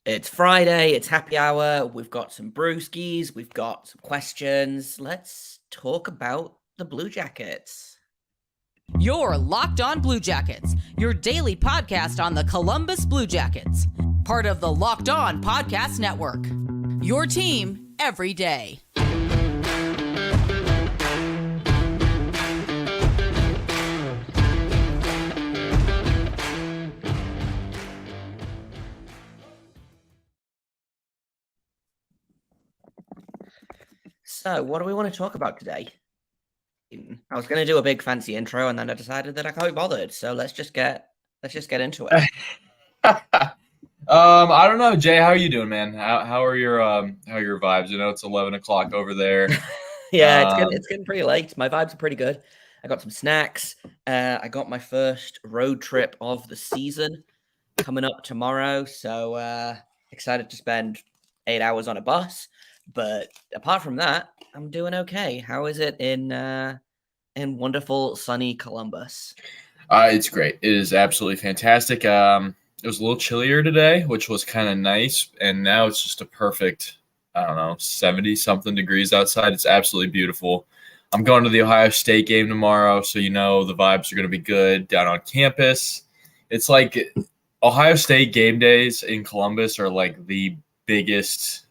It's Friday, it's happy hour. We've got some brewskis, we've got some questions. Let's talk about the Blue Jackets. You're Locked On Blue Jackets, your daily podcast on the Columbus Blue Jackets, part of the Locked On Podcast Network. Your team every day. So, what do we want to talk about today? I was going to do a big fancy intro, and then I decided that I can't be bothered. So let's just get into it. I don't know, Jay. How are you doing, man? How are your vibes? You know, it's 11 o'clock over there. Yeah, it's getting pretty late. My vibes are pretty good. I got some snacks. I got my first road trip of the season coming up tomorrow. So excited to spend 8 hours on a bus. But apart from that, I'm doing okay. How is it in wonderful sunny Columbus? It's great. It is absolutely fantastic. It was a little chillier today, which was kind of nice, and now it's just a perfect, 70-something degrees outside. It's absolutely beautiful. I'm going to the Ohio State game tomorrow, so you know the vibes are going to be good down on campus. It's like Ohio State game days in Columbus are like the biggest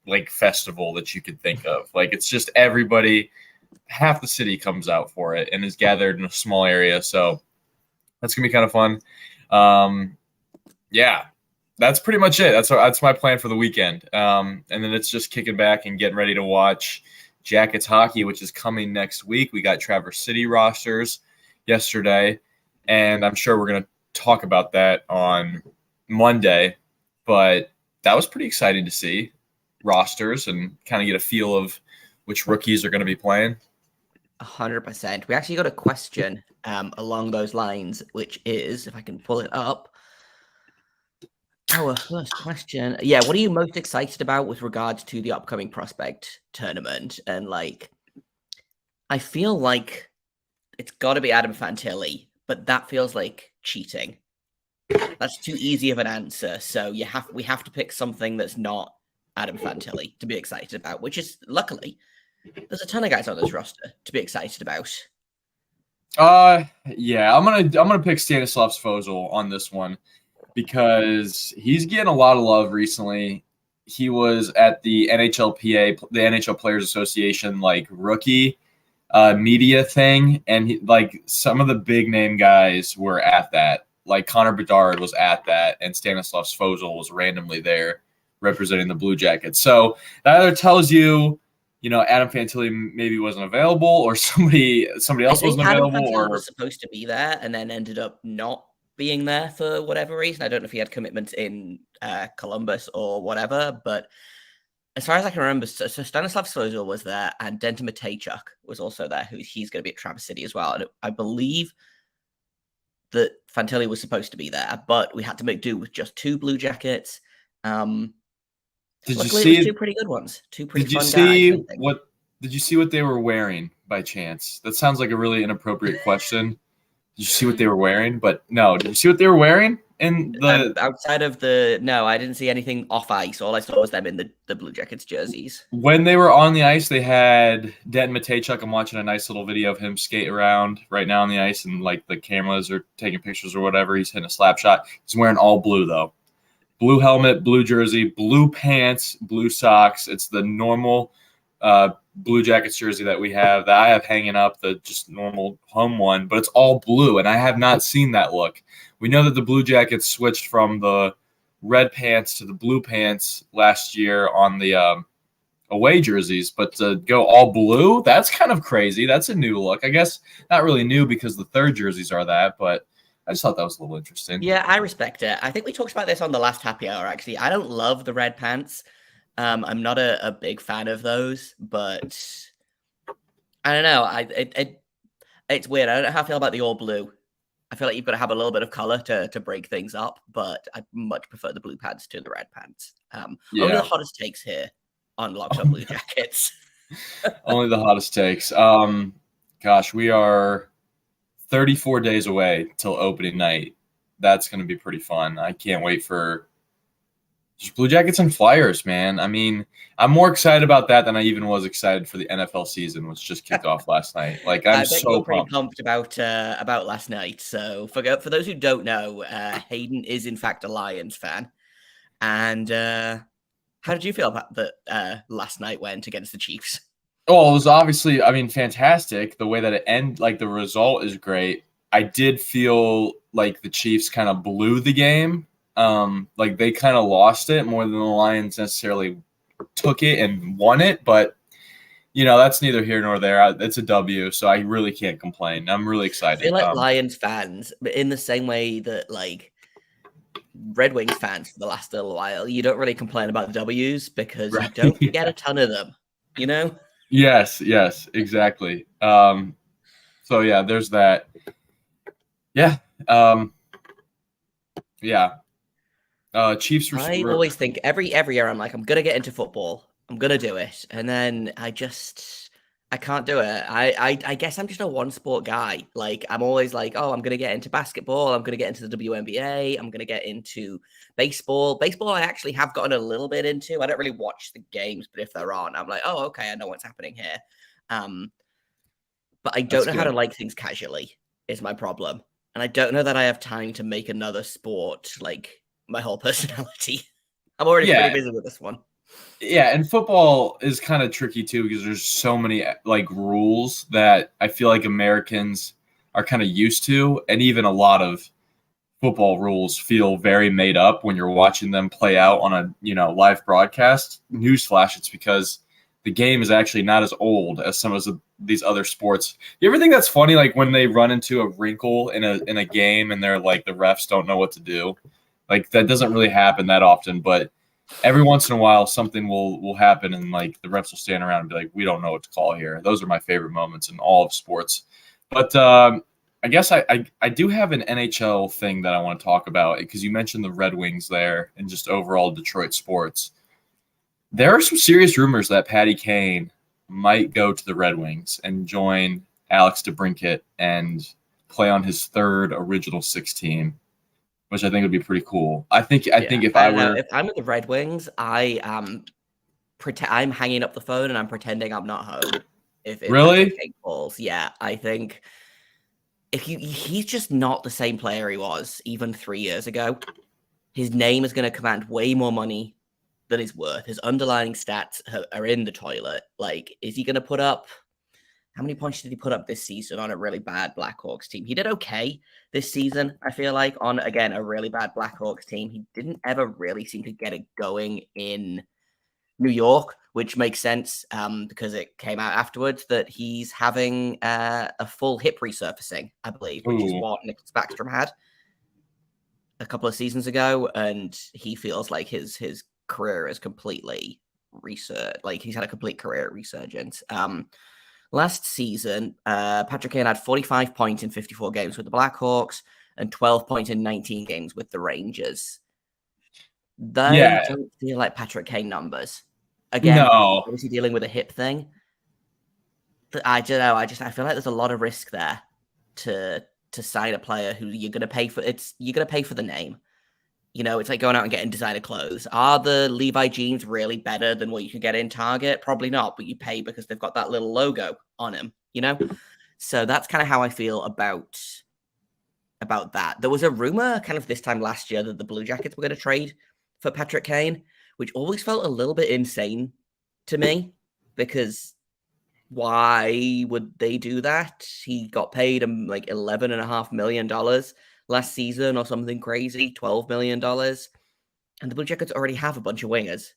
like festival that you could think of. Like it's just everybody, half the city comes out for it and is gathered in a small area. So that's gonna be kind of fun. Yeah, that's pretty much it. That's my plan for the weekend. And then it's just kicking back and getting ready to watch Jackets hockey, which is coming next week. We got Traverse City rosters yesterday, and I'm sure we're gonna talk about that on Monday. But that was pretty exciting to see rosters and kind of get a feel of which rookies are going to be playing. 100%. We actually got a question along those lines, which is, if I can pull it up, our first question. Yeah, what are you most excited about with regards to the upcoming prospect tournament? And like, I feel like it's got to be Adam Fantilli, but that feels like cheating. That's too easy of an answer. So we have to pick something that's not Adam Fantilli to be excited about, which is luckily there's a ton of guys on this roster to be excited about. Yeah, I'm gonna pick Stanislav Svozil on this one because he's getting a lot of love recently. He was at the NHLPA, the NHL Players Association, like rookie media thing, and like some of the big name guys were at that. Like Connor Bedard was at that, and Stanislav Svozil was randomly there representing the Blue Jackets. So that either tells you, Adam Fantilli maybe wasn't available, or somebody else wasn't available. Adam Fantilli was supposed to be there and then ended up not being there for whatever reason. I don't know if he had commitments in Columbus or whatever, but as far as I can remember, so Stanislav Svozil was there, and Denton Mateychuk was also there, he's going to be at Traverse City as well. And I believe that Fantilli was supposed to be there, but we had to make do with just two Blue Jackets. Did Luckily, you see two pretty good ones? Two pretty fun guys. Did you see what they were wearing by chance? That sounds like a really inappropriate question. Did you see what they were wearing? But no, did you see what they were wearing in the outside of no, I didn't see anything off ice. All I saw was them in the Blue Jackets jerseys. When they were on the ice, they had Denton Mateychuk. I'm watching a nice little video of him skate around right now on the ice, and like the cameras are taking pictures or whatever. He's hitting a slap shot. He's wearing all blue though. Blue helmet, blue jersey, blue pants, blue socks. It's the normal Blue Jackets jersey that we have, that I have hanging up, the just normal home one, but it's all blue, and I have not seen that look. We know that the Blue Jackets switched from the red pants to the blue pants last year on the away jerseys, but to go all blue, that's kind of crazy. That's a new look. I guess not really new because the third jerseys are that, but I just thought that was a little interesting. Yeah, I respect it. I think we talked about this on the last happy hour, actually. I don't love the red pants. I'm not a big fan of those, but I don't know. It's weird. I don't know how I feel about the all blue. I feel like you've got to have a little bit of color to break things up, but I much prefer the blue pants to the red pants. Only the hottest takes here on Locked On Blue Jackets. Only the hottest takes. Gosh, we are 34 days away till opening night. That's going to be pretty fun. I can't wait for Just Blue Jackets and Flyers, man. I mean, I'm more excited about that than I even was excited for the NFL season, which just kicked off last night. Like, I'm I bet you're so pretty pumped. pumped about last night. So for those who don't know, Hayden is in fact a Lions fan. And how did you feel about the last night went against the Chiefs? Oh, it was obviously, I mean, fantastic. The way that it ended, like the result is great. I did feel like the Chiefs kind of blew the game. Like they kind of lost it more than the Lions necessarily took it and won it. But that's neither here nor there. It's a W, so I really can't complain. I'm really I excited. feel like Lions fans, but in the same way that like Red Wings fans for the last little while, you don't really complain about the W's because you Right, don't yeah. get a ton of them, you know? Yes, exactly. So yeah, there's that. Yeah. Yeah. Chiefs. I always think every year I'm like, I'm gonna get into football. I'm gonna do it. And then I can't do it. I guess I'm just a one sport guy. Like I'm always like, oh, I'm gonna get into basketball, I'm gonna get into the WNBA, I'm gonna get into baseball. Baseball I actually have gotten a little bit into. I don't really watch the games, but if they're on, I'm like, oh, okay, I know what's happening here. But I don't That's know how to good. like things casually, is my problem. And I don't know that I have time to make another sport like my whole personality. I'm already pretty Yeah, busy with this one. yeah, and football is kind of tricky too because there's so many like rules that I feel like Americans are kind of used to, and even a lot of football rules feel very made up when you're watching them play out on a live broadcast. Newsflash, it's because the game is actually not as old as some of these other sports. You ever think that's funny, like when they run into a wrinkle in a game and they're like the refs don't know what to do? Like that doesn't really happen that often, but every once in a while something will happen and like the refs will stand around and be like, we don't know what to call here. Those are my favorite moments in all of sports. But I guess I do have an NHL thing that I want to talk about because you mentioned the Red Wings there and just overall Detroit sports. There are some serious rumors that Patty Kane might go to the Red Wings and join Alex DeBrincat and play on his third original six team, which I think would be pretty cool. I think if I I don't know. were If I'm at the Red Wings, I am I'm hanging up the phone and I'm pretending I'm not home. If really, Patrick Kane calls, yeah, I think he's just not the same player he was even 3 years ago. His name is going to command way more money than he's worth. His underlying stats are in the toilet. Like, is he going to put up? How many points did he put up this season on a really bad Blackhawks team? He did okay this season, I feel like, on, again, a really bad Blackhawks team. He didn't ever really seem to get it going in New York, which makes sense because it came out afterwards that he's having a full hip resurfacing, I believe, which is ooh, what Nicklas Backstrom had a couple of seasons ago. And he feels like his career is completely like he's had a complete career resurgence. Last season, Patrick Kane had 45 points in 54 games with the Blackhawks and 12 points in 19 games with the Rangers. They yeah, don't feel like Patrick Kane numbers. Again, no, obviously dealing with a hip thing. I don't know. I feel like there's a lot of risk there to sign a player who you're going to pay for. You're going to pay for the name. It's like going out and getting designer clothes. Are the Levi jeans really better than what you can get in Target? Probably not, but you pay because they've got that little logo on them, So that's kind of how I feel about that. There was a rumor kind of this time last year that the Blue Jackets were going to trade for Patrick Kane, which always felt a little bit insane to me because why would they do that? He got paid like $11.5 million last season or something crazy, $12 million. And the Blue Jackets already have a bunch of wingers.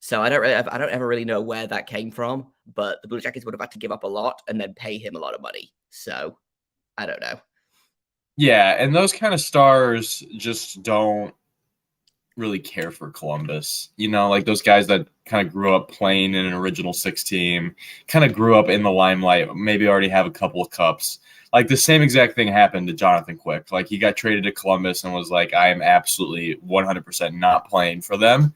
So I don't ever really know where that came from, but the Blue Jackets would have had to give up a lot and then pay him a lot of money. So I don't know. yeah, and those kind of stars just don't really care for Columbus. Like those guys that kind of grew up playing in an original six team, kind of grew up in the limelight, maybe already have a couple of cups. Like the same exact thing happened to Jonathan Quick. Like he got traded to Columbus and was like, I am absolutely 100% not playing for them.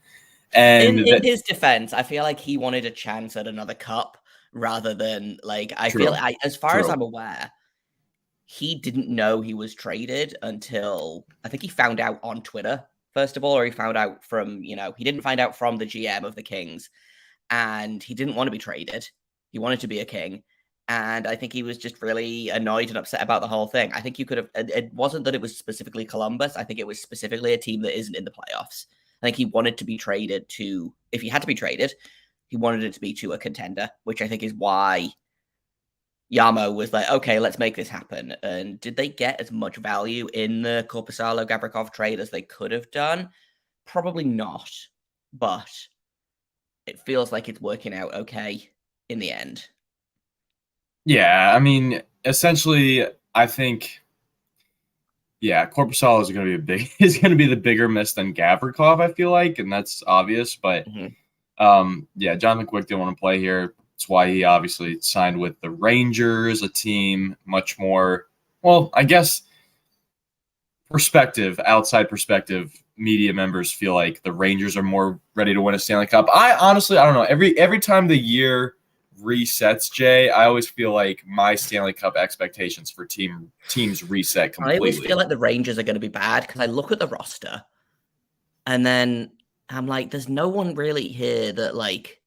And In his defense, I feel like he wanted a chance at another cup rather than like as far as I'm aware, he didn't know he was traded until I think he found out on Twitter first of all, or he found out from, he didn't find out from the GM of the Kings, and he didn't want to be traded. He wanted to be a King. And I think he was just really annoyed and upset about the whole thing. I think you could have, it wasn't that it was specifically Columbus. I think it was specifically a team that isn't in the playoffs. I think he wanted to be traded to, if he had to be traded, he wanted it to be to a contender, which I think is why Yamo was like, okay, let's make this happen. And did they get as much value in the Korpisalo Gavrikov trade as they could have done? Probably not, but it feels like it's working out okay in the end. Yeah, I mean, essentially, I think, Korpisalo is going to be the bigger miss than Gavrikov, I feel like, and that's obvious. But Jonathan Quick didn't want to play here. That's why he obviously signed with the Rangers, a team much more, well, I guess outside perspective, media members feel like the Rangers are more ready to win a Stanley Cup. I don't know. Every time the year resets, Jay, I always feel like my Stanley Cup expectations for teams reset completely. I always feel like the Rangers are going to be bad because I look at the roster and then I'm like, there's no one really here that like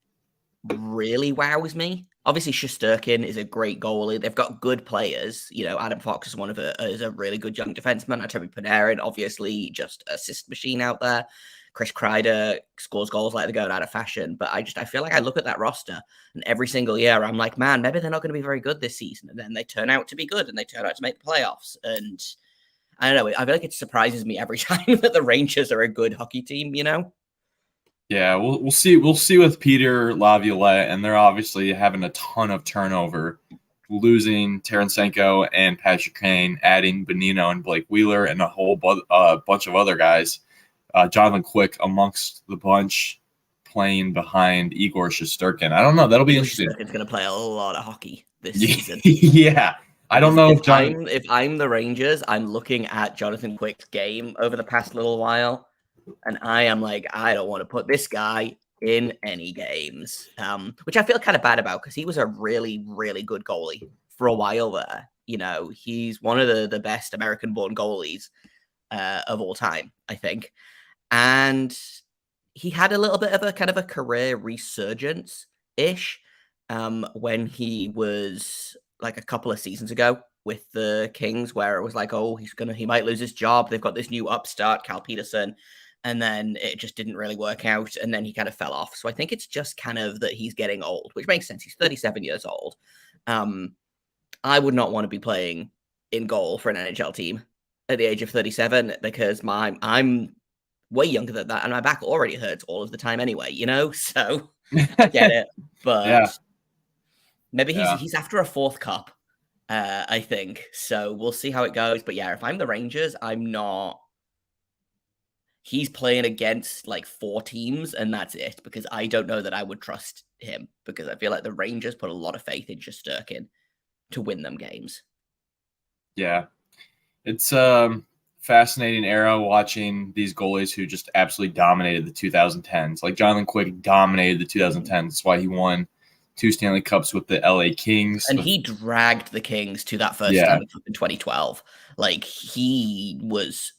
really wows me. Obviously, Shesterkin is a great goalie. They've got good players. Adam Fox is a really good young defenseman. Artemi Panarin, obviously, just assist machine out there. Chris Kreider scores goals like they're going out of fashion. But I feel like I look at that roster and every single year I'm like, man, maybe they're not going to be very good this season. And then they turn out to be good and they turn out to make the playoffs. And I don't know. I feel like it surprises me every time that the Rangers are a good hockey team, Yeah, we'll see. We'll see with Peter Laviolette, and they're obviously having a ton of turnover, losing Tarasenko and Patrick Kane, adding Bonino and Blake Wheeler, and a whole bunch of other guys. Jonathan Quick amongst the bunch, playing behind Igor Shesterkin. I don't know. That'll be interesting. Shesterkin's going to play a lot of hockey this season. Yeah. I don't know if I'm the Rangers, I'm looking at Jonathan Quick's game over the past little while, and I am like, I don't want to put this guy in any games, which I feel kind of bad about because he was a really, really good goalie for a while there. He's one of the best American-born goalies of all time, I think. And he had a little bit of a kind of a career resurgence-ish when he was like a couple of seasons ago with the Kings, where it was like, oh, he might lose his job. They've got this new upstart, Cal Peterson. And then it just didn't really work out. And then he kind of fell off. So I think it's just kind of that he's getting old, which makes sense. He's 37 years old. I would not want to be playing in goal for an NHL team at the age of 37 because I'm way younger than that. And my back already hurts all of the time anyway, So I get it. But maybe he's after a fourth cup, I think. So we'll see how it goes. But yeah, if I'm the Rangers, I'm not. He's playing against like 4 teams and that's it, because I don't know that I would trust him because I feel like the Rangers put a lot of faith in Shesterkin to win them games. Yeah. It's fascinating era watching these goalies who just absolutely dominated the 2010s. Like Jonathan Quick dominated the 2010s. That's why he won 2 Stanley Cups with the LA Kings. And he dragged the Kings to that first Stanley Cup in 2012. Like he was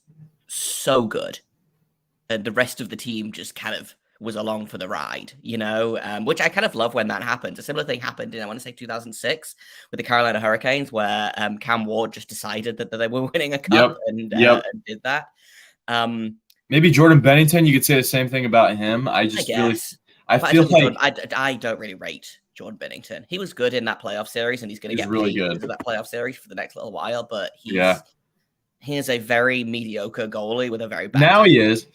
so good. And the rest of the team just kind of was along for the ride, which I kind of love when that happens. A similar thing happened in, I want to say 2006 with the Carolina Hurricanes, where Cam Ward just decided that they were winning a cup and did that. Maybe Jordan Bennington, you could say the same thing about him. I feel like I don't really rate Jordan Bennington. He was good in that playoff series, and he's going to get really good into that playoff series for the next little while. But he is a very mediocre goalie with a very bad. Now he is.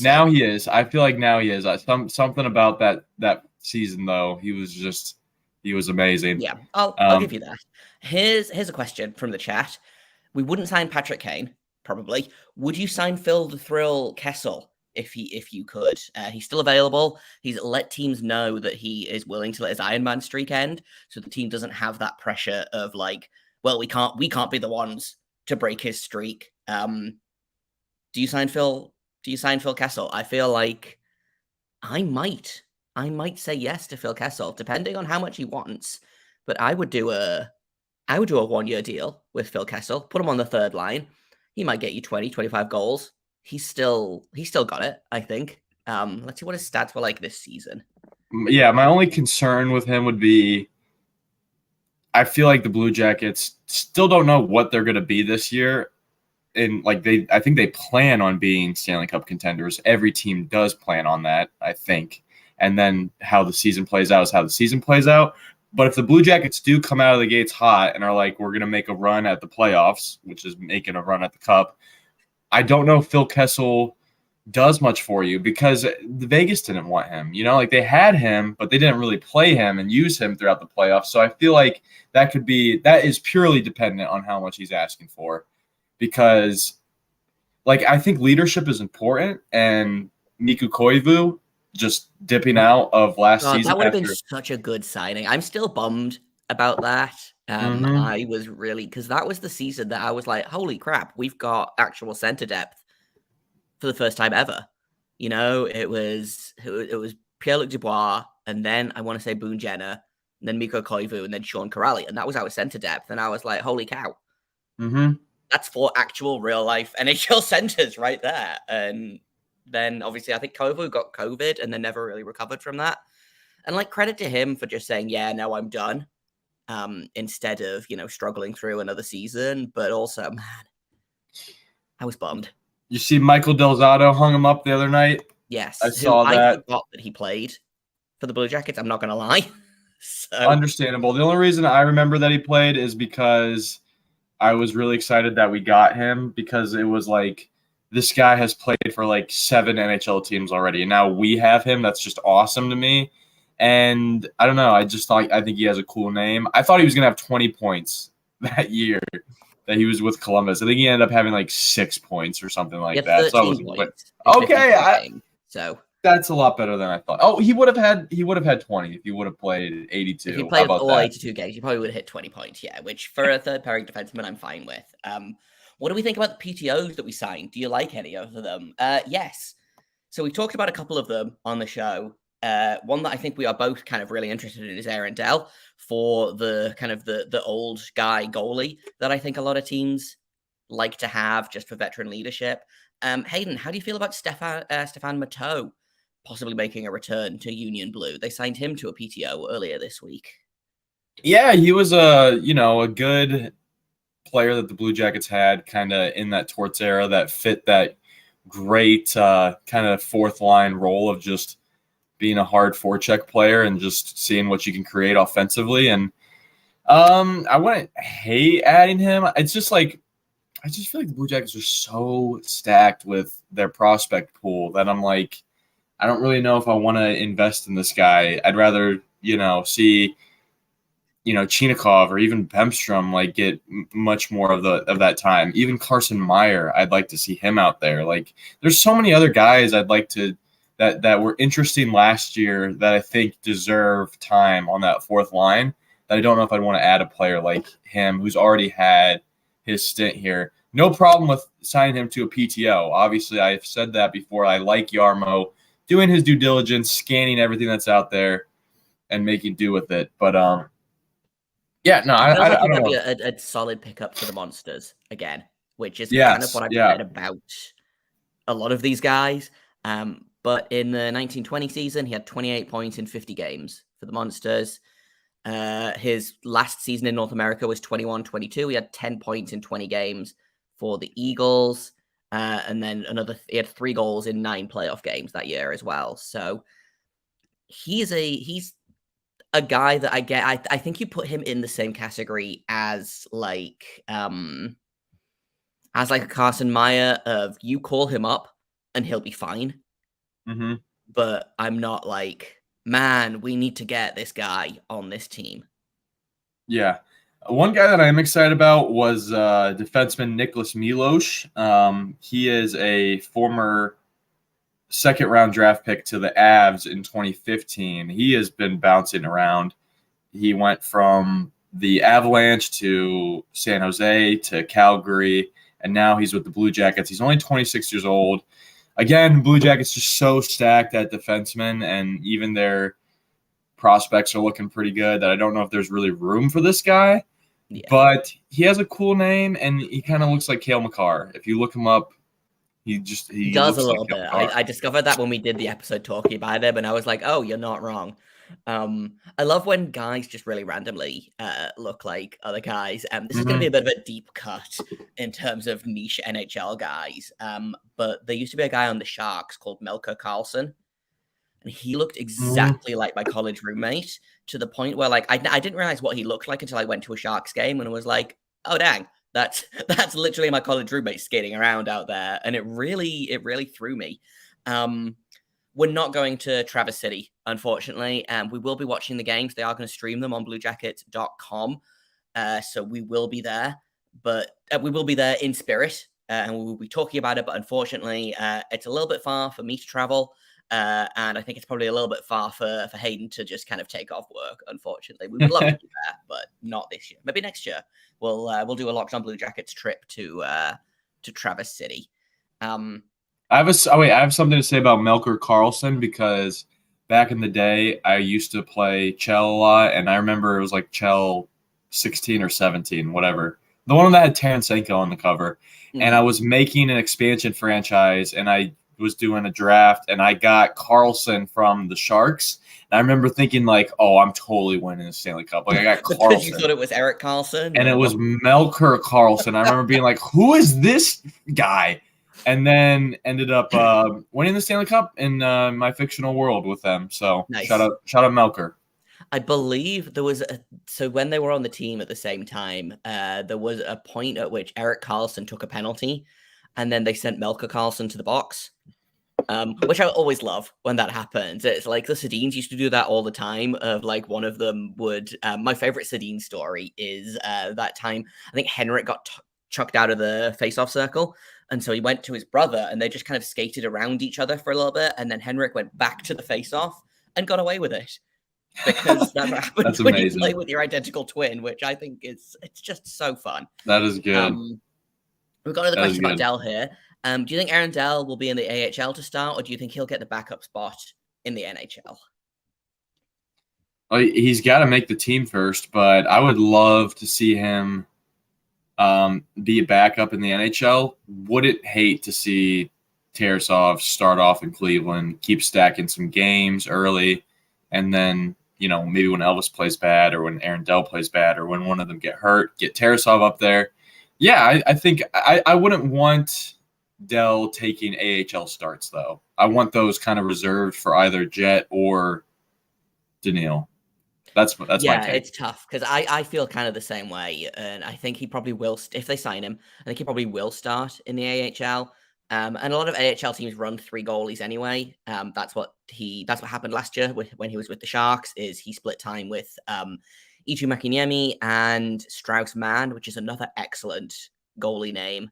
Now he is. I feel like now he is. Something about that season though. He was amazing. Yeah, I'll give you that. Here's a question from the chat. We wouldn't sign Patrick Kane, probably. Would you sign Phil the Thrill Kessel if you could? He's still available. He's let teams know that he is willing to let his Ironman streak end, so the team doesn't have that pressure of like, well, we can't be the ones to break his streak. Do you sign Phil Kessel? I feel like I might say yes to Phil Kessel, depending on how much he wants. But I would do a 1-year deal with Phil Kessel, put him on the third line. He might get you 20, 25 goals. he's still got it, I think. Let's see what his stats were like this season. Yeah, my only concern with him would be I feel like the Blue Jackets still don't know what they're going to be this year. And I think they plan on being Stanley Cup contenders. Every team does plan on that, I think. And then how the season plays out is how the season plays out. But if the Blue Jackets do come out of the gates hot and are like, we're going to make a run at the playoffs, which is making a run at the Cup, I don't know if Phil Kessel does much for you because the Vegas didn't want him. They had him, but they didn't really play him and use him throughout the playoffs. So I feel like that is purely dependent on how much he's asking for. Because, I think leadership is important, and Mikko Koivu just dipping out of last season. That would have been such a good signing. I'm still bummed about that. I was really, because that was the season that I was like, holy crap, we've got actual center depth for the first time ever. It was Pierre-Luc Dubois, and then I want to say Boone Jenner, and then Mikko Koivu, and then Sean Corrali, and that was our center depth, and I was like, holy cow. Mm-hmm. That's 4 actual real-life NHL centers right there. And then, obviously, I think Koivu got COVID and then never really recovered from that. And, credit to him for just saying, yeah, no, I'm done, instead of, struggling through another season. But also, man, I was bummed. You see Michael Del Zotto hung him up the other night? Yes. I saw that. I forgot that he played for the Blue Jackets. I'm not going to lie. So. Understandable. The only reason I remember that he played is because I was really excited that we got him, because it was like, this guy has played for 7 NHL teams already, and now we have him. That's just awesome to me. And I don't know. I think he has a cool name. I thought he was going to have 20 points that year that he was with Columbus. I think he ended up having 6 points or something like that. So So that's a lot better than I thought. Oh, he would have had 20 if he would have played 82. If he played all 82 games, he probably would have hit 20 points. Yeah, which for a third pairing defenseman, I'm fine with. What do we think about the PTOs that we signed? Do you like any of them? Yes. So we talked about a couple of them on the show. One that I think we are both kind of really interested in is Aaron Dell for the kind of the old guy goalie that I think a lot of teams like to have just for veteran leadership. Hayden, how do you feel about Stefan Matteau possibly making a return to Union Blue? They signed him to a PTO earlier this week. Yeah, he was a good player that the Blue Jackets had kind of in that Torts era that fit that great kind of fourth line role of just being a hard forecheck player and just seeing what you can create offensively. And I wouldn't hate adding him. It's just I just feel like the Blue Jackets are so stacked with their prospect pool that I'm like, I don't really know if I want to invest in this guy. I'd rather, see, Chinikov or even Bemstrom get much more of that time. Even Carson Meyer, I'd like to see him out there. There's so many other guys I'd like to that were interesting last year that I think deserve time on that fourth line. That I don't know if I'd want to add a player like him who's already had his stint here. No problem with signing him to a PTO. Obviously, I've said that before. I like Jarmo doing his due diligence, scanning everything that's out there, and making do with it. But yeah, no, I don't know. Be a solid pickup for the Monsters again, which is kind of what I've read about a lot of these guys. But in the 1920 season, he had 28 points in 50 games for the Monsters. His last season in North America was 21-22. He had 10 points in 20 games for the Eagles. And then he had 3 goals in 9 playoff games that year as well. So he's a guy that I think you put him in the same category as a Carson Meyer of you call him up and he'll be fine. Mm-hmm. But I'm not man, we need to get this guy on this team. Yeah. One guy that I'm excited about was defenseman Nicholas Milos. He is a former second-round draft pick to the Avs in 2015. He has been bouncing around. He went from the Avalanche to San Jose to Calgary, and now he's with the Blue Jackets. He's only 26 years old. Again, Blue Jackets are so stacked at defensemen, and even their prospects are looking pretty good that I don't know if there's really room for this guy. Yeah. But he has a cool name, and he kind of looks like Cale Makar. If you look him up, He He does a looks like little bit. Kevin Hart. I discovered that when we did the episode talking about him, and I was like, "Oh, you're not wrong." I love when guys just really randomly look like other guys. This is going to be a bit of a deep cut in terms of niche NHL guys. But there used to be a guy on the Sharks called Melker Karlsson, and he looked exactly like my college roommate to the point where, like, I didn't realize what he looked like until I went to a Sharks game and was like, "Oh, dang." That's literally my college roommate skating around out there, and it really threw me. We're not going to Traverse City, unfortunately, and we will be watching the games. They are going to stream them on BlueJackets.com, so we will be there. But we will be there in spirit, and we will be talking about it. But unfortunately, it's a little bit far for me to travel. And I think it's probably a little bit far for Hayden to just kind of take off work. Unfortunately, we would love to be there, but not this year. Maybe next year we'll do a Locked On Blue Jackets trip to Traverse City. I have something to say about Melker Karlsson because back in the day I used to play Chell a lot, and I remember it was like Chell 16 or 17, whatever. The one that had Tarasenko on the cover, and I was making an expansion franchise, and I was doing a draft, and I got Karlsson from the Sharks. And I remember thinking, like, "Oh, I'm totally winning the Stanley Cup." Like, I got Karlsson. Because you thought it was Erik Karlsson? And it was Melker Karlsson. I remember being like, "Who is this guy?" And then ended up winning the Stanley Cup in my fictional world with them. So nice. shout out Melker. I believe there was so when they were on the team at the same time, there was a point at which Erik Karlsson took a penalty, and then they sent Melker Karlsson to the box, which I always love when that happens. It's like the Sedins used to do that all the time. Of like one of them would. My favorite Sedin story is that time I think Henrik got chucked out of the face-off circle, and so he went to his brother, and they just kind of skated around each other for a little bit, and then Henrik went back to the face-off and got away with it. Because that's what happens when you play with your identical twin, which I think it's just so fun. That is good. We've got another question about Dell here. Do you think Aaron Dell will be in the AHL to start, or do you think he'll get the backup spot in the NHL? Well, he's got to make the team first, but I would love to see him be a backup in the NHL. Wouldn't hate to see Tarasov start off in Cleveland, keep stacking some games early, and then, maybe when Elvis plays bad or when Aaron Dell plays bad or when one of them get hurt, get Tarasov up there. Yeah, I think I wouldn't want Dell taking AHL starts, though. I want those kind of reserved for either Jet or Daniil. That's my take. It's tough because I feel kind of the same way, and I think he probably will if they sign him. I think he probably will start in the AHL. And a lot of AHL teams run 3 goalies anyway. That's what happened last year when he was with the Sharks. Is he split time with Iichu Makiniemi and Strauss Mann, which is another excellent goalie name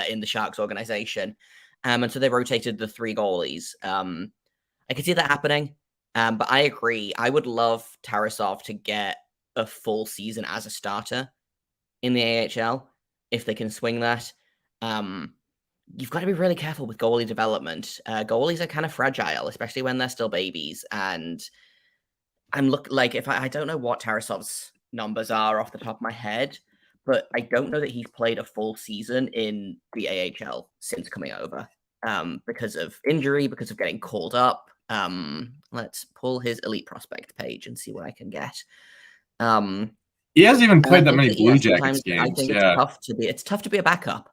in the Sharks organization. And so they rotated the 3 goalies. I could see that happening. But I agree. I would love Tarasov to get a full season as a starter in the AHL if they can swing that. You've got to be really careful with goalie development. Goalies are kind of fragile, especially when they're still babies. And I'm I don't know what Tarasov's numbers are off the top of my head, but I don't know that he's played a full season in the AHL since coming over because of injury, because of getting called up. Let's pull his elite prospect page and see what I can get. He hasn't even played that many Blue Jackets games. I think it's tough to be a backup.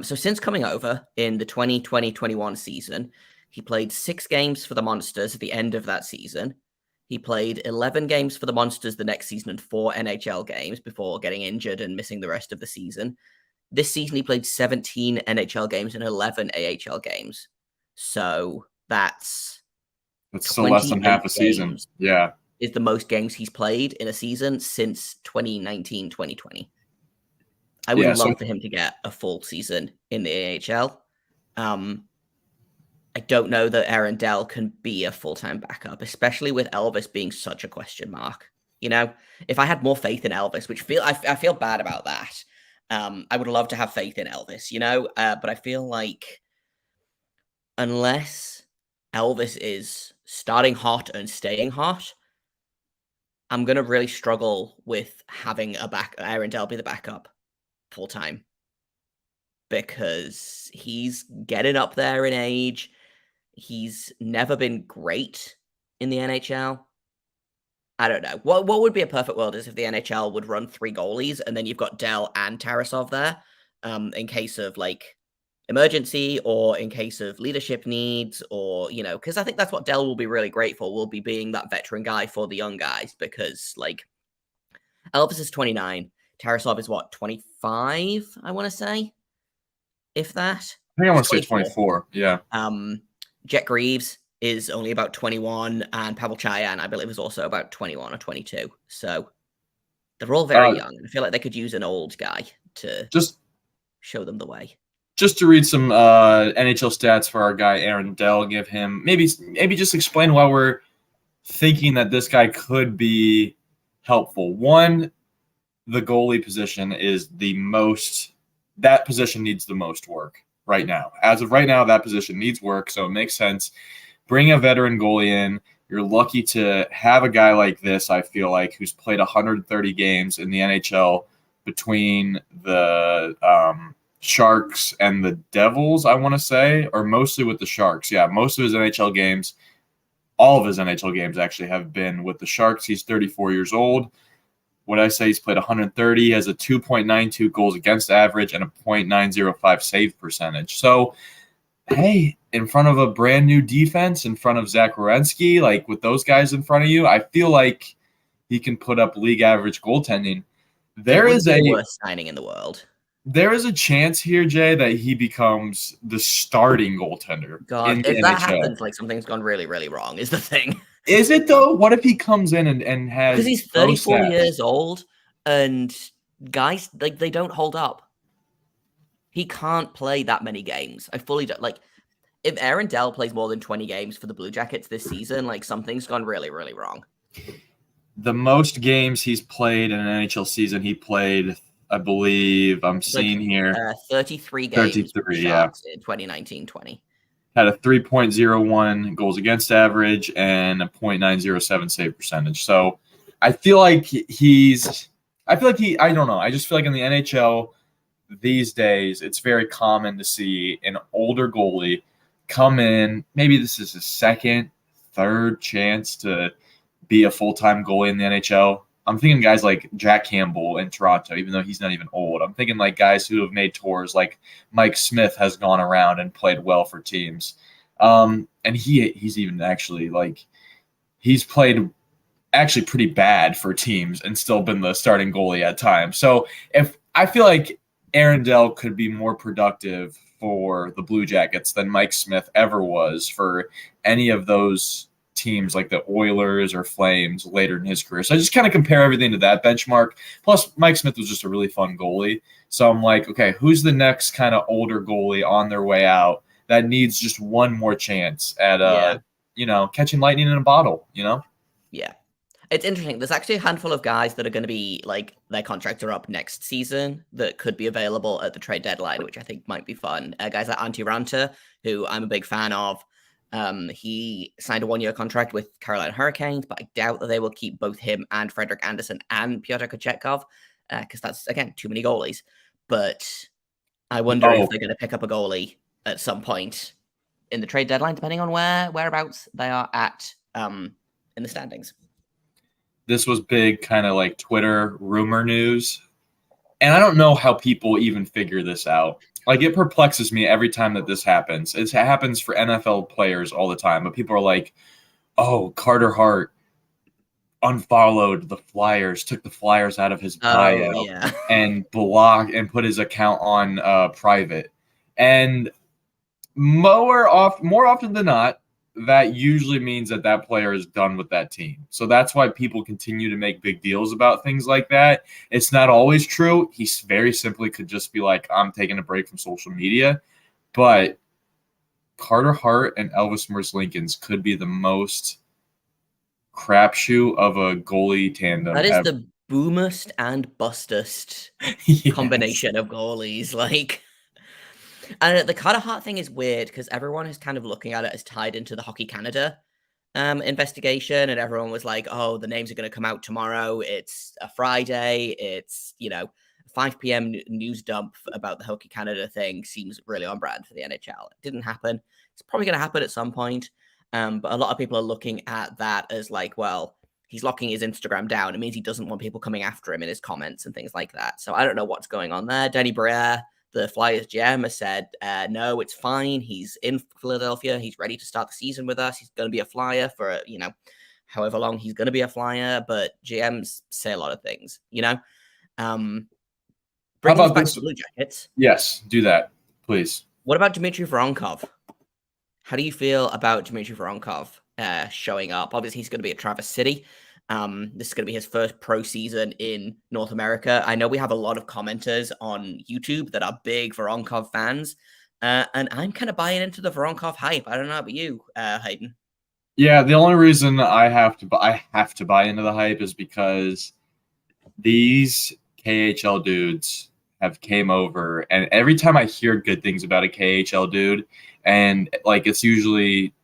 So since coming over in the 2020-21 season, he played 6 games for the Monsters at the end of that season. He played 11 games for the Monsters the next season and 4 NHL games before getting injured and missing the rest of the season. This season, he played 17 NHL games and 11 AHL games. So that's still less than half a season. Yeah. Is the most games he's played in a season since 2019-2020. I would love for him to get a full season in the AHL. I don't know that Aaron Dell can be a full-time backup, especially with Elvis being such a question mark. If I had more faith in Elvis, which I feel bad about that. I would love to have faith in Elvis, but I feel like unless Elvis is starting hot and staying hot, I'm going to really struggle with having Aaron Dell be the backup full time because he's getting up there in age. He's never been great in the NHL. I don't know. What would be a perfect world is if the NHL would run 3 goalies and then you've got Dell and Tarasov there, in case of like emergency or in case of leadership needs, or because I think that's what Dell will be really great for. Will be being that veteran guy for the young guys, because like Elvis is 29, Tarasov is what, 25? I want to say, if that. I think I want to say 24. 24. Yeah. Jet Greaves is only about 21, and Pavel Chayan, I believe, is also about 21 or 22. So they're all very young. I feel like they could use an old guy to just show them the way. Just to read some NHL stats for our guy Aaron Dell, give him maybe just explain why we're thinking that this guy could be helpful. One, the goalie position is that position needs the most work right now. As of right now, that position needs work, so it makes sense. Bring a veteran goalie in. You're lucky to have a guy like this, I feel like, who's played 130 games in the NHL between the Sharks and the Devils, I want to say, or mostly with the Sharks. Yeah, most of his NHL games, all of his NHL games actually have been with the Sharks. He's 34 years old. What I say, he's played 130, he has a 2.92 goals against average and a .905 save percentage. So, hey, in front of a brand new defense, in front of Zach Werenski, like with those guys in front of you, I feel like he can put up league average goaltending. There is the worst signing in the world. There is a chance here, Jay, that he becomes the starting goaltender. God, if that happens, like something's gone really, really wrong, is the thing. Is it though? What if he comes in and has? Because he's 34 years old, and guys, like, they don't hold up. He can't play that many games. I fully don't like. If Aaron Dell plays more than 20 games for the Blue Jackets this season, like something's gone really, really wrong. The most games he's played in an NHL season, he played, I believe, I'm seeing here, 33 games. 33, yeah. In 2019-20. Had a 3.01 goals against average and a .907 save percentage. So I feel like I don't know. I just feel like in the NHL these days, it's very common to see an older goalie come in. Maybe this is his second, third chance to be a full-time goalie in the NHL. I'm thinking guys like Jack Campbell in Toronto, even though he's not even old. I'm thinking like guys who have made tours, like Mike Smith has gone around and played well for teams. And he's even actually like he's played actually pretty bad for teams and still been the starting goalie at times. So if I feel like Aaron Dell could be more productive for the Blue Jackets than Mike Smith ever was for any of those teams like the Oilers or Flames later in his career. So I just kind of compare everything to that benchmark. Plus, Mike Smith was just a really fun goalie. So I'm like, okay, who's the next kind of older goalie on their way out that needs just one more chance at, catching lightning in a bottle, Yeah. It's interesting. There's actually a handful of guys that are going to be, like, their contracts are up next season that could be available at the trade deadline, which I think might be fun. Guys like Antti Ranta, who I'm a big fan of. He signed a 1-year contract with Carolina Hurricanes, but I doubt that they will keep both him and Frederik Andersen and Pyotr Kochetkov, because that's, again, too many goalies. But I wonder if they're going to pick up a goalie at some point in the trade deadline, depending on whereabouts they are at in the standings. This was big kind of like Twitter rumor news. And I don't know how people even figure this out. Like, it perplexes me every time that this happens. It happens for NFL players all the time. But people are like, oh, Carter Hart unfollowed the Flyers, took the Flyers out of his bio and blocked and put his account on private. And more often than not, that usually means that player is done with that team. So that's why people continue to make big deals about things like that. It's not always true. He very simply could just be like, I'm taking a break from social media. But Carter Hart and Elvis Merzlikins could be the most crapshoot of a goalie tandem. That is the boomest and bustest combination of goalies. Like, and the Carter Hart thing is weird because everyone is kind of looking at it as tied into the Hockey Canada investigation, and everyone was like, oh, the names are going to come out tomorrow. It's a Friday. It's, 5 p.m. news dump about the Hockey Canada thing seems really on brand for the NHL. It didn't happen. It's probably going to happen at some point. But a lot of people are looking at that as like, well, he's locking his Instagram down. It means he doesn't want people coming after him in his comments and things like that. So I don't know what's going on there. Danny Briere, the Flyers GM, has said, no, it's fine. He's in Philadelphia. He's ready to start the season with us. He's going to be a Flyer for, however long he's going to be a Flyer. But GMs say a lot of things, Bring us back to Blue Jackets. Yes, do that, please. What about Dmitry Voronkov? How do you feel about Dmitry Voronkov showing up? Obviously, he's going to be at Traverse City. This is going to be his first pro season in North America. I know we have a lot of commenters on YouTube that are big Voronkov fans, and I'm kind of buying into the Voronkov hype. I don't know about you, Hayden. Yeah, the only reason I have to buy into the hype is because these KHL dudes have came over, and every time I hear good things about a KHL dude, and like it's usually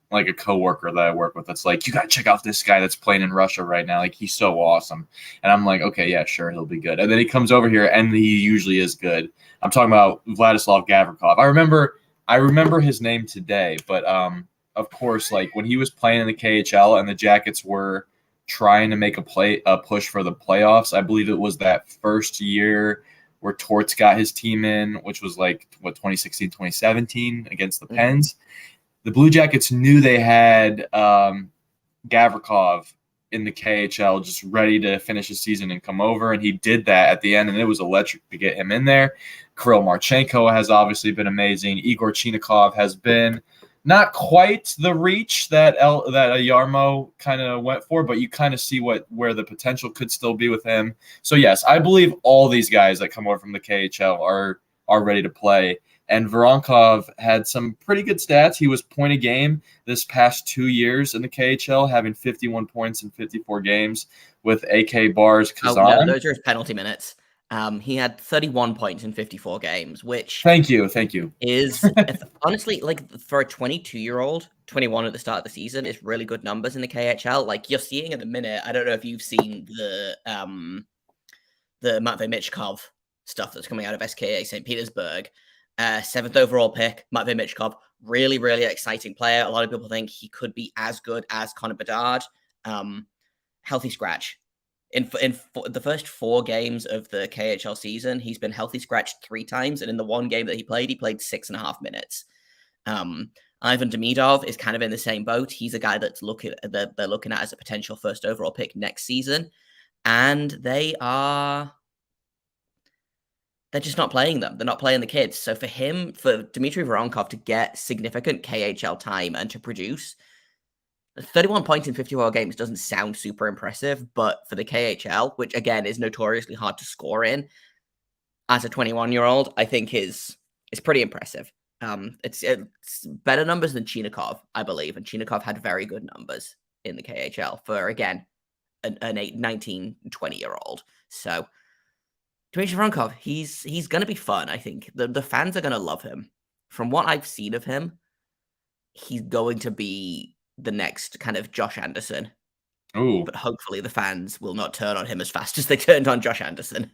like a coworker that I work with that's like, you gotta check out this guy that's playing in Russia right now. Like, he's so awesome. And I'm like, okay, yeah, sure, he'll be good. And then he comes over here and he usually is good. I'm talking about Vladislav Gavrikov. I remember his name today, but of course, like when he was playing in the KHL and the Jackets were trying to make a push for the playoffs, I believe it was that first year where Torts got his team in, which was like 2016, 2017 against the Pens. The Blue Jackets knew they had Gavrikov in the KHL just ready to finish his season and come over, and he did that at the end, and it was electric to get him in there. Kirill Marchenko has obviously been amazing. Igor Chinikov has been not quite the reach that Yarmo kind of went for, but you kind of see where the potential could still be with him. So yes, I believe all these guys that come over from the KHL are ready to play. And Voronkov had some pretty good stats. He was point a game this past 2 years in the KHL, having 51 points in 54 games with AK Bars Kazan. Oh, no, those are his penalty minutes. He had 31 points in 54 games, which thank you is honestly, like, for a 22-year-old, 21 at the start of the season is really good numbers in the KHL. Like, you're seeing at the minute, I don't know if you've seen the Matvei Michkov stuff that's coming out of SKA St. Petersburg. 7th overall pick, Matvei Michkov, really, really exciting player. A lot of people think he could be as good as Connor Bedard. Healthy scratch. In the first 4 games of the KHL season, he's been healthy scratched 3 times, and in the one game that he played 6.5 minutes. Ivan Demidov is kind of in the same boat. He's a guy they're looking at as a potential first overall pick next season, and they're just not playing them. They're not playing the kids. So for Dmitry Voronkov to get significant KHL time and to produce 31 points in 54 games doesn't sound super impressive, but for the KHL, which again is notoriously hard to score in, as a 21-year-old, I think is pretty impressive. It's better numbers than Chinikov, I believe, and Chinikov had very good numbers in the KHL for, again, an 19, 20-year-old. So Dmitry Voronkov, he's going to be fun, I think. The fans are going to love him. From what I've seen of him, he's going to be the next kind of Josh Anderson. Ooh. But hopefully the fans will not turn on him as fast as they turned on Josh Anderson.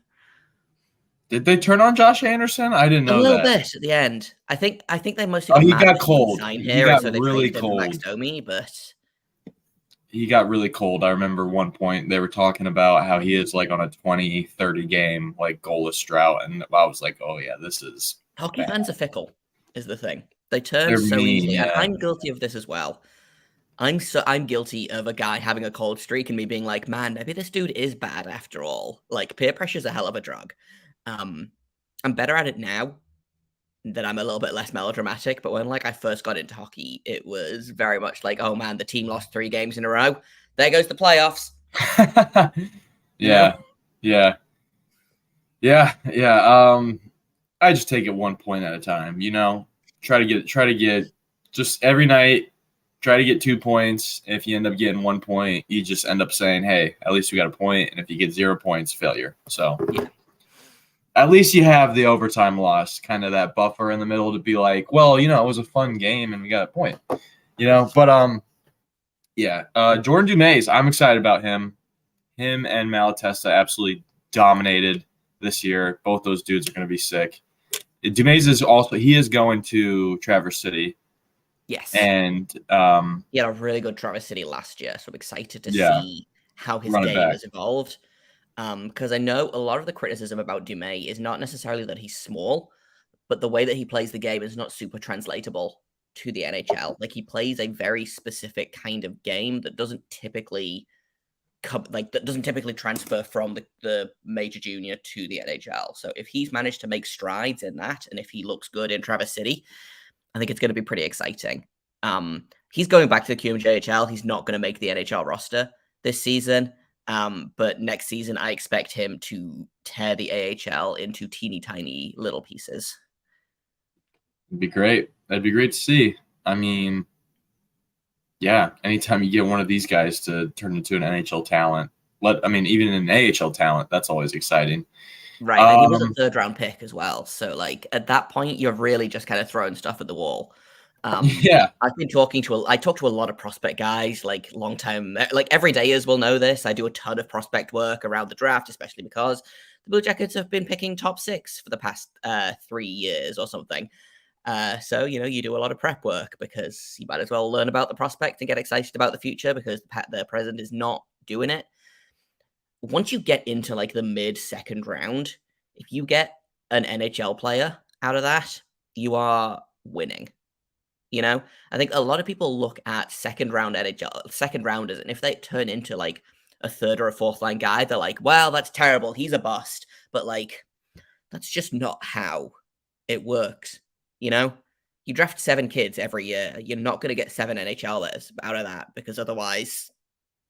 Did they turn on Josh Anderson? I didn't know that. A little bit at the end. I think they mostly he got cold. He got so really cold. Max Domi, but he got really cold. I remember one point they were talking about how he is like on a 20-30 game like goalless drought, and I was like, oh yeah, this is hockey bad. Fans are fickle, is the thing. They turn so easily, and I'm guilty of this as well. I'm guilty of a guy having a cold streak and me being like, man, maybe this dude is bad after all. Like, peer pressure's a hell of a drug. I'm better at it now that I'm a little bit less melodramatic, but when I first got into hockey, it was very much like, oh man, the team lost 3 games in a row. There goes the playoffs. Yeah. I just take it 1 point at a time, try to get just every night, try to get 2 points. If you end up getting 1 point, you just end up saying, hey, at least we got a point. And if you get 0 points, failure. So yeah. At least you have the overtime loss, kind of that buffer in the middle to be like, well, it was a fun game and we got a point, but Jordan Dumais, I'm excited about him. Him and Malatesta absolutely dominated this year. Both those dudes are going to be sick. Dumais he is going to Traverse City. Yes. And he had a really good Traverse City last year, so I'm excited to Yeah. see how his Run it game back. has evolved. Because I know a lot of the criticism about Dumais is not necessarily that he's small, but the way that he plays the game is not super translatable to the NHL. Like, he plays a very specific kind of game that doesn't typically transfer from the major junior to the NHL. So if he's managed to make strides in that, and if he looks good in Traverse City, I think it's going to be pretty exciting. He's going back to the QMJHL. He's not going to make the NHL roster this season. But next season, I expect him to tear the AHL into teeny tiny little pieces. It'd be great. That'd be great to see. I mean, yeah, anytime you get one of these guys to turn into an NHL talent, even an AHL talent, that's always exciting. Right. And he was a third round pick as well. So, like, at that point, you're really just kind of throwing stuff at the wall. Yeah. I talk to a lot of prospect guys, like long time, like everydayers will know this. I do a ton of prospect work around the draft, especially because the Blue Jackets have been picking top 6 for the past 3 years or something. So, you do a lot of prep work because you might as well learn about the prospect and get excited about the future because the present is not doing it. Once you get into like the mid-second round, if you get an NHL player out of that, you are winning. I think a lot of people look at second rounders, and if they turn into like a third or a fourth line guy, they're like, well, that's terrible. He's a bust. But like, that's just not how it works. You draft 7 kids every year. You're not going to get 7 NHLers out of that because otherwise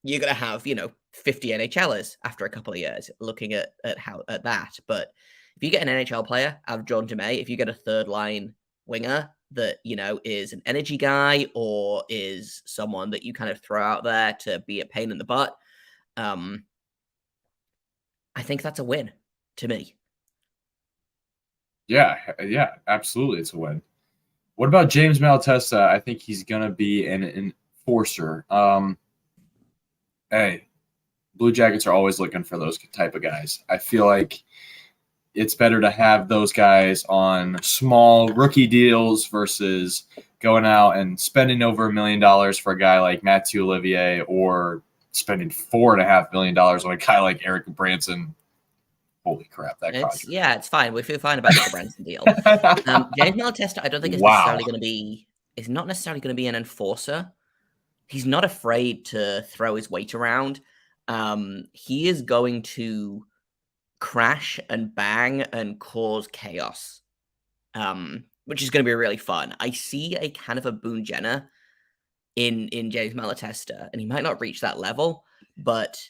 you're going to have, 50 NHLers after a couple of years looking at that. But if you get an NHL player out of Jordan Dumais, if you get a third line winger that, is an energy guy or is someone that you kind of throw out there to be a pain in the butt, I think that's a win to me. Yeah, absolutely. It's a win. What about James Malatesta? I think he's going to be an enforcer. Hey, Blue Jackets are always looking for those type of guys. I feel like it's better to have those guys on small rookie deals versus going out and spending over $1 million for a guy like Mathieu Olivier or spending $4.5 million on a guy like Eric Branson. Holy crap, that contract. Yeah, it's fine. We feel fine about the Branson deal. James Malatesta, I don't think is not necessarily going to be an enforcer. He's not afraid to throw his weight around. He is going to crash and bang and cause chaos, which is going to be really fun. I see a kind of a Boone Jenner in James Malatesta, and he might not reach that level, but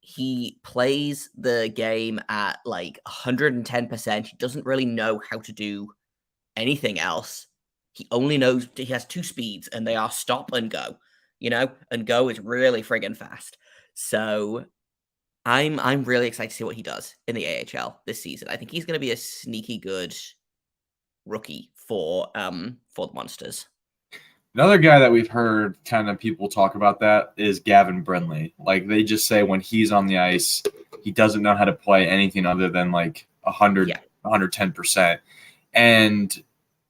he plays the game at like 110%. He doesn't really know how to do anything else. He only knows he has 2 speeds, and they are stop and go. And go is really friggin' fast. So I'm really excited to see what he does in the AHL this season. I think he's going to be a sneaky good rookie for the Monsters. Another guy that we've heard kind of people talk about that is Gavin Brindley. Like, they just say when he's on the ice, he doesn't know how to play anything other than like 110%. And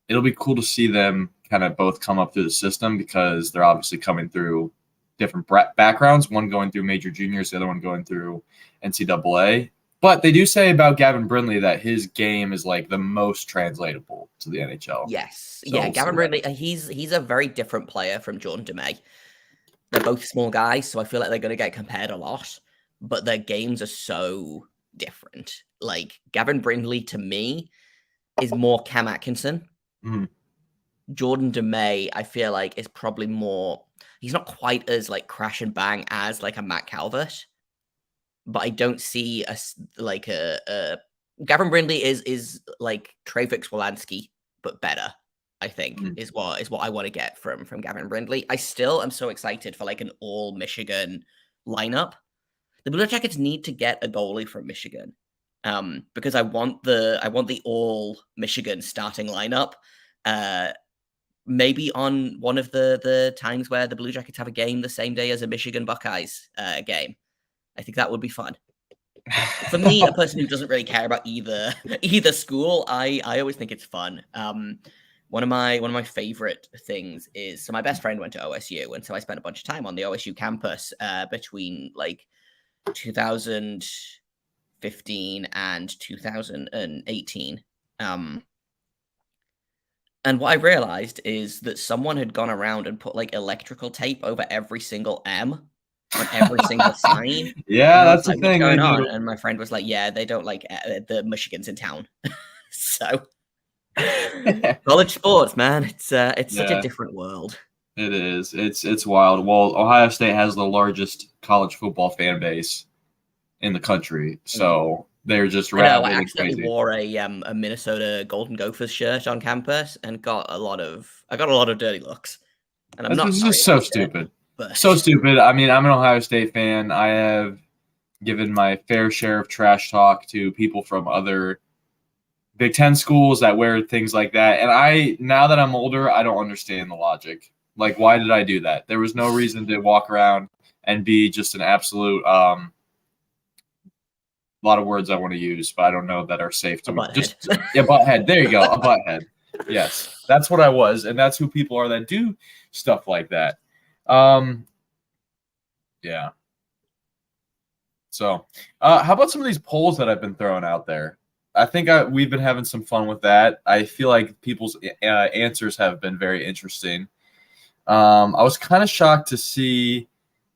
it'll be cool to see them kind of both come up through the system because they're obviously coming through different backgrounds, one going through major juniors, the other one going through NCAA. But they do say about Gavin Brindley that his game is like the most translatable to the NHL. Yes. So, Gavin Brindley, he's a very different player from Jordan Dumais. They're both small guys, so I feel like they're going to get compared a lot, but their games are so different. Like, Gavin Brindley, to me, is more Cam Atkinson. Mm-hmm. Jordan Dumais, I feel like, is probably more... He's not quite as, like, crash and bang as, like, a Matt Calvert, but I don't see Gavin Brindley is like Travis Wolanski, but better, I think, is what I want to get from Gavin Brindley. I still am so excited for like an all Michigan lineup. The Blue Jackets need to get a goalie from Michigan, because I want the all Michigan starting lineup. Maybe on one of the times where the Blue Jackets have a game the same day as a Michigan Buckeyes game. I think that would be fun. For me, a person who doesn't really care about either school, I always think it's fun. One of my favorite things is, so my best friend went to OSU, and so I spent a bunch of time on the OSU campus between like 2015 and 2018. And what I realized is that someone had gone around and put like electrical tape over every single M on every single sign. Yeah, And I was that's the like, "What's thing they going on?" do. And my friend was like, "Yeah, they don't like the Michigan's in town." So college sports, man, it's such a Yeah, different world. it is. It's wild. Well, Ohio State has the largest college football fan base in the country, so they're just I know. I rabid and accidentally crazy. wore a Minnesota Golden Gophers shirt on campus and got a lot of dirty looks. And I'm This not is sorry just so about it, stupid. but So stupid. I mean, I'm an Ohio State fan. I have given my fair share of trash talk to people from other Big Ten schools that wear things like that. And now that I'm older, I don't understand the logic. Like, why did I do that? There was no reason to walk around and be just an absolute lot of words I want to use, but I don't know that are safe to a me. butthead. Yeah, butthead. There you go, a butthead. Yes, that's what I was, and that's who people are that do stuff like that. Yeah. So, how about some of these polls that I've been throwing out there? I think we've been having some fun with that. I feel like people's answers have been very interesting. I was kind of shocked to see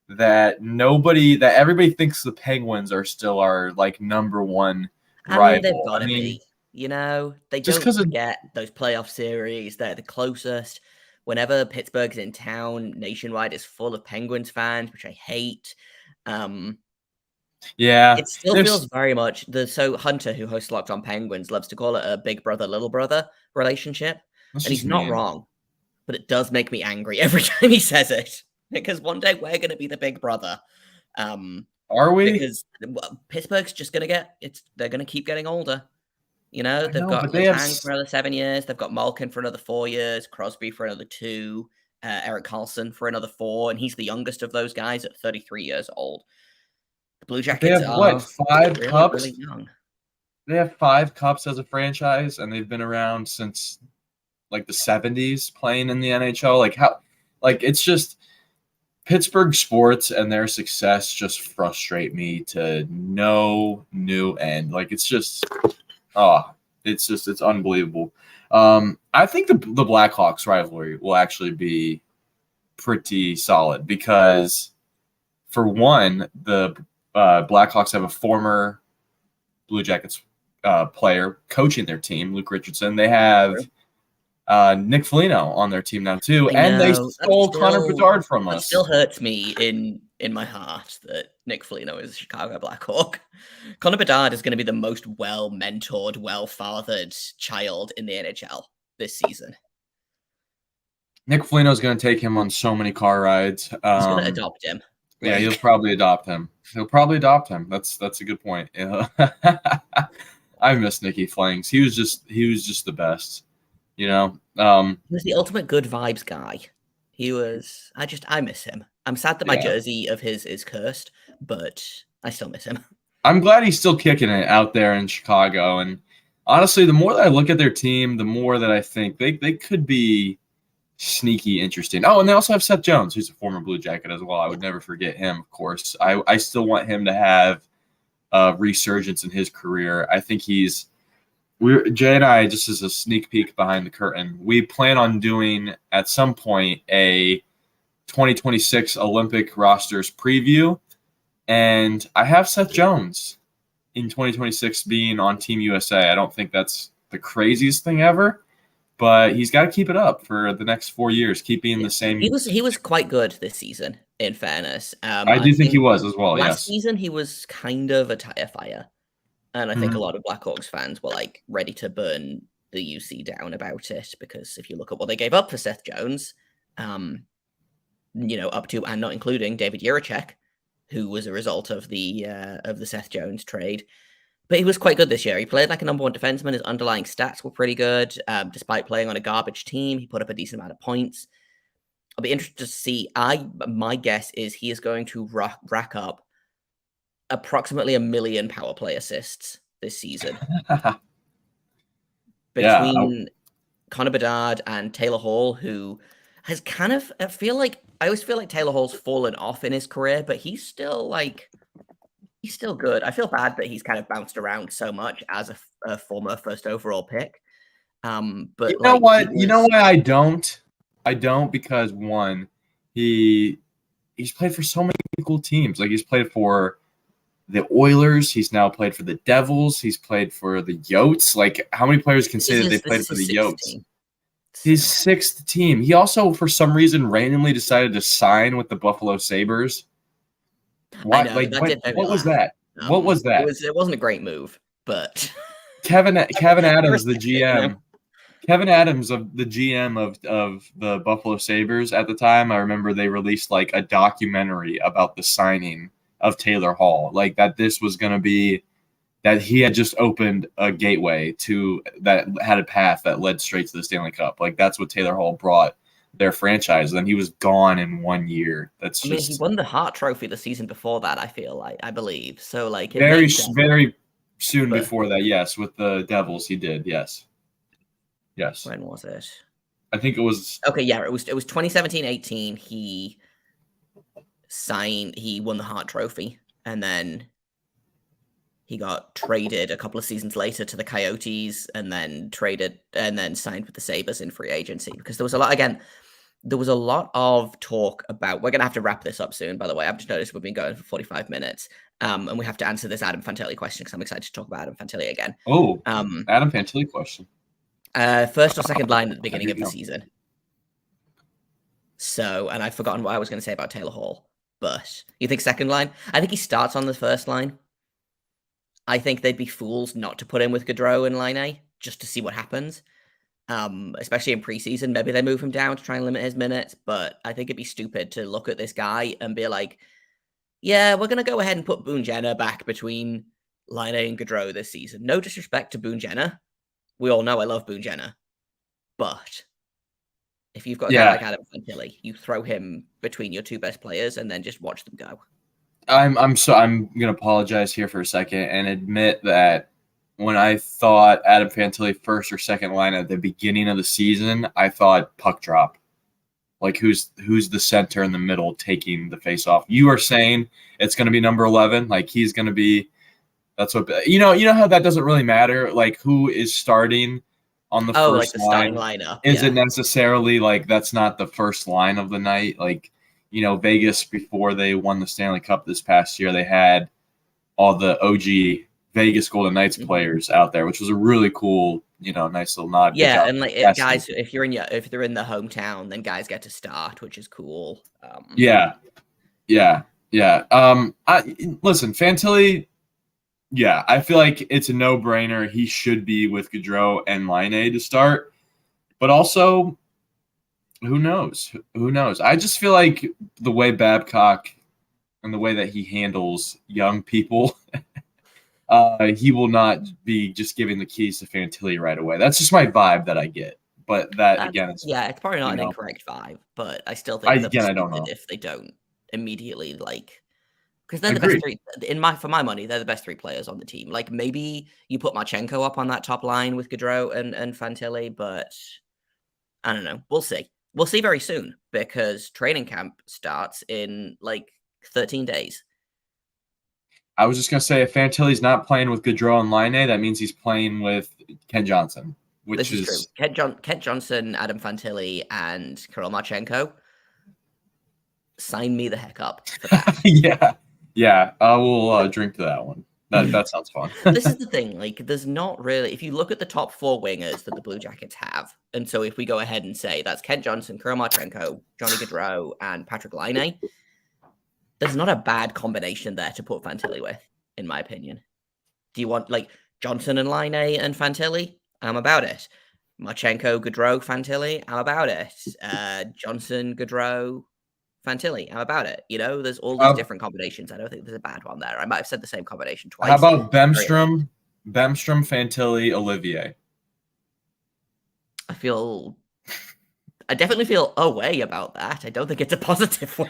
that everybody thinks the Penguins are still our like number one I mean, they've rival. got to be. You know, they just don't 'cause of- get those playoff series. They're the closest. Whenever Pittsburgh's in town, nationwide is full of Penguins fans, which I hate. yeah, It still feels very much so Hunter, who hosts Locked On Penguins, loves to call it a big brother, little brother relationship. that's And he's just not mean. wrong, but it does make me angry every time he says it. Because one day we're going to be the big brother. Are we? Because Pittsburgh's just going to they're going to keep getting older. You know, they've got but they have Letang for another 7 years. They've got Malkin for another 4 years, Crosby for another 2, Eric Carlson for another 4, and he's the youngest of those guys at 33 years old. The Blue They Jackets have are what, 5 really, cups? really young. They have 5 cups as a franchise, and they've been around since like the 70s playing in the NHL. It's just Pittsburgh sports and their success just frustrate me to no new end. Like it's unbelievable. I think the Blackhawks rivalry will actually be pretty solid because, for one, the Blackhawks have a former Blue Jackets player coaching their team, Luke Richardson. They have Nick Foligno on their team now too, and they stole Connor Bedard from us. It still hurts me in my heart that Nick Foligno is a Chicago Blackhawk. Connor Bedard is going to be the most well-mentored, well-fathered child in the NHL this season. Nick Foligno is going to take him on so many car rides. He's going to adopt him. Yeah, he'll probably adopt him. That's a good point. Yeah. I miss Nicky Flangs. He was just the best. You know, he was the ultimate good vibes guy. He was. I miss him. I'm sad that my jersey of his is cursed, but I still miss him. I'm glad he's still kicking it out there in Chicago. And honestly, the more that I look at their team, the more that I think they could be sneaky interesting. Oh, and they also have Seth Jones, who's a former Blue Jacket as well. I would never forget him, of course. I still want him to have a resurgence in his career. I think Jay and I, just as a sneak peek behind the curtain, we plan on doing at some point a 2026 Olympic rosters preview. And I have Seth Jones in 2026 being on Team USA. I don't think that's the craziest thing ever, but he's got to keep it up for the next 4 years, keep being the same. He was quite good this season, in fairness. I do think he was as well, last season, he was kind of a tire fire. And I think a lot of Blackhawks fans were like ready to burn the UC down about it, because if you look at what they gave up for Seth Jones, up to and not including David Jiricek, who was a result of the Seth Jones trade. But he was quite good this year. He played like a number one defenseman. His underlying stats were pretty good. Despite playing on a garbage team, he put up a decent amount of points. I'll be interested to see. My guess is he is going to rack up approximately 1 million power play assists this season Yeah, between Connor Bedard and Taylor Hall, who has kind of, I always feel like Taylor Hall's fallen off in his career, but he's still good. I feel bad that he's kind of bounced around so much as a former first overall pick. But you know like, what? You know why I don't? I don't because one, he's played for so many cool teams. Like he's played for the Oilers. He's now played for the Devils. He's played for the Yotes. Like how many players can say that they played for the Yotes? His sixth team. He also, for some reason, randomly decided to sign with the Buffalo Sabres. Why? Like, what was that? What was that? It wasn't a great move, but Kevin Adams, the GM. Kevin Adams, of the GM of the Buffalo Sabres at the time, I remember they released like a documentary about the signing of Taylor Hall. Like that this was going to be that he had just opened a gateway to that had a path that led straight to the Stanley Cup. Like that's what Taylor Hall brought their franchise. And then he was gone in 1 year. I mean, he won the Hart Trophy the season before that, I believe. So like very soon before that, yes, with the Devils he did, yes. Yes. When was it? I think it was okay. Yeah, it was 2017-18. He won the Hart Trophy, and then he got traded a couple of seasons later to the Coyotes, and then signed with the Sabres in free agency because there was a lot of talk about. We're gonna have to wrap this up soon. By the way, I've just noticed we've been going for 45 minutes, and we have to answer this Adam Fantilli question because I'm excited to talk about Adam Fantilli again. Oh, Adam Fantilli question. First or second line at the beginning of the season. So, and I've forgotten what I was going to say about Taylor Hall. But you think second line? I think he starts on the first line. I think they'd be fools not to put him with Gaudreau in line A just to see what happens. Especially in preseason, maybe they move him down to try and limit his minutes. But I think it'd be stupid to look at this guy and be like, "Yeah, we're going to go ahead and put Boone Jenner back between line A and Gaudreau this season." No disrespect to Boone Jenner. We all know I love Boone Jenner, but if you've got a guy like Adam Fantilli, you throw him between your two best players and then just watch them go. I'm gonna apologize here for a second and admit that when I thought Adam Fantilli first or second line at the beginning of the season, I thought puck drop. Like who's the center in the middle taking the face off? You are saying it's gonna be number 11, like he's gonna be. That's what you know how that doesn't really matter. Like who is starting on the first line lineup isn't necessarily like that's not the first line of the night. Like Vegas before they won the Stanley Cup this past year, they had all the OG Vegas Golden Knights players out there, which was a really cool nice little nod. Yeah, and like guys, if they're in the hometown, then guys get to start, which is cool. Yeah. Listen, Fantilli. Yeah, I feel like it's a no-brainer. He should be with Gaudreau and Line A to start. But also, who knows? Who knows? I just feel like the way Babcock and the way that he handles young people, he will not be just giving the keys to Fantilli right away. That's just my vibe that I get. But again, it's probably not an incorrect vibe. But I still think I don't know if they don't immediately because they're the best three for my money. They're the best three players on the team. Like maybe you put Marchenko up on that top line with Gaudreau and Fantilli, but I don't know. We'll see. We'll see very soon because training camp starts in like 13 days. I was just gonna say if Fantilli's not playing with Gaudreau and Line A, that means he's playing with Ken Johnson, which is true. Kent Johnson, Adam Fantilli, and Kirill Marchenko. Sign me the heck up for that. Yeah, I will drink to that one. That sounds fun. This is the thing. Like, there's not really. If you look at the top four wingers that the Blue Jackets have, and so if we go ahead and say that's Kent Johnson, Kirill Marchenko, Johnny Gaudreau, and Patrick Laine, there's not a bad combination there to put Fantilli with, in my opinion. Do you want like Johnson and Laine and Fantilli? I'm about it. Marchenko, Gaudreau, Fantilli? I'm about it. Johnson, Gaudreau, Fantilli, I'm about it. There's all these different combinations. I don't think there's a bad one there. I might have said the same combination twice. How about Bemstrom, Fantilli, Olivier? I feel I definitely feel a way about that. I don't think it's a positive way.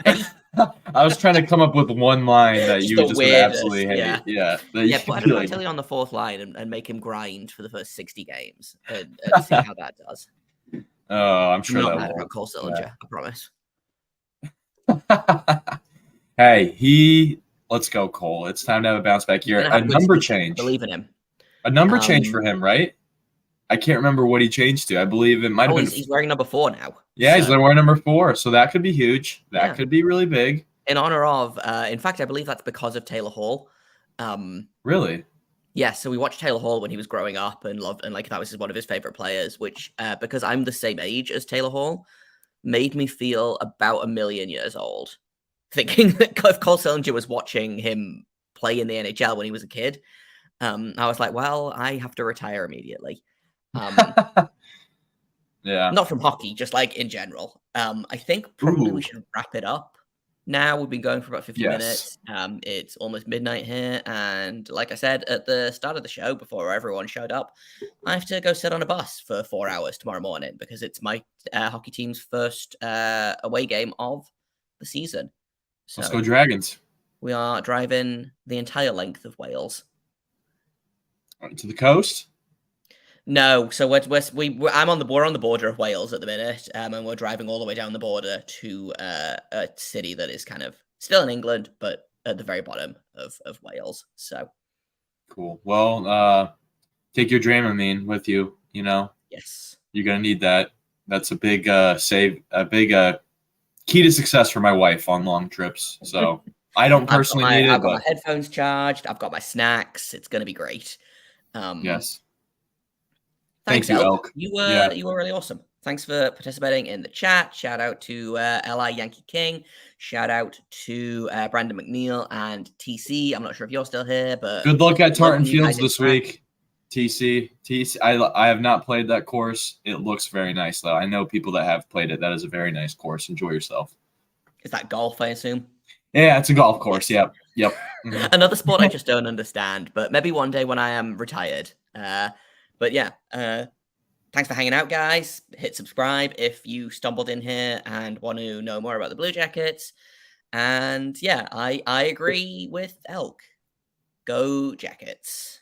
I was trying to come up with one line that Just you the just would weirdest, absolutely hate. yeah. Yeah. That Yeah, you'd put be Adam like, Fantilli on the fourth line and make him grind for the first 60 games and see how that does. oh, I'm I'm sure not that mad will. about Cole Sillinger, I promise. Hey, let's go, Cole. It's time to have a bounce back He's year. gonna A have a good number season. I change. believe in him. A number change for Um, him, right? I can't remember what he changed to. I believe it might have been. he's wearing number 4 now. Yeah, he's so, wearing number 4, so that could be huge. That Yeah. could be really big. in honor of. In fact, I believe that's because of Taylor Hall. Really? Yeah, so we watched Taylor Hall when he was growing up and loved, and like that was one of his favorite players. Which, because I'm the same age as Taylor Hall, made me feel about 1,000,000 years old, thinking that if Cole Sillinger was watching him play in the NHL when he was a kid, I was like, well, I have to retire immediately. Yeah. Not from hockey, just like in general. I think probably we Ooh. should wrap it up now. We've been going for about 50 Yes. minutes. It's almost midnight here. And like I said at the start of the show, before everyone showed up, I have to go sit on a bus for 4 hours tomorrow morning because it's my hockey team's first away game of the season. So Let's go Dragons. we are driving the entire length of Wales. To the coast? No, so we're on the border of Wales at the minute, and we're driving all the way down the border to a city that is kind of still in England, but at the very bottom of Wales. So Cool. Well, take your Dramamine with you. You know, yes, you're gonna need that. That's a big key to success for my wife on long trips. So I don't personally need it, I've got my but headphones charged. I've got my snacks. It's going to be great. yes. Thanks, Thank you, Elk. Elk. You Yeah. were really awesome. Thanks for participating in the chat. Shout out to Li Yankee King. Shout out to Brandon McNeil and TC. I'm not sure if you're still here, but Good luck at Tartan welcome you Fields guys this back. week. TC. I have not played that course. It looks very nice, though. I know people that have played it. That is a very nice course. Enjoy yourself. Is that golf, I assume? Yeah, it's a golf course. Yep. Mhm. Another sport I just don't understand, but maybe one day when I am retired. But yeah, thanks for hanging out, guys. Hit subscribe if you stumbled in here and want to know more about the Blue Jackets. And yeah, I agree with Elk. Go Jackets.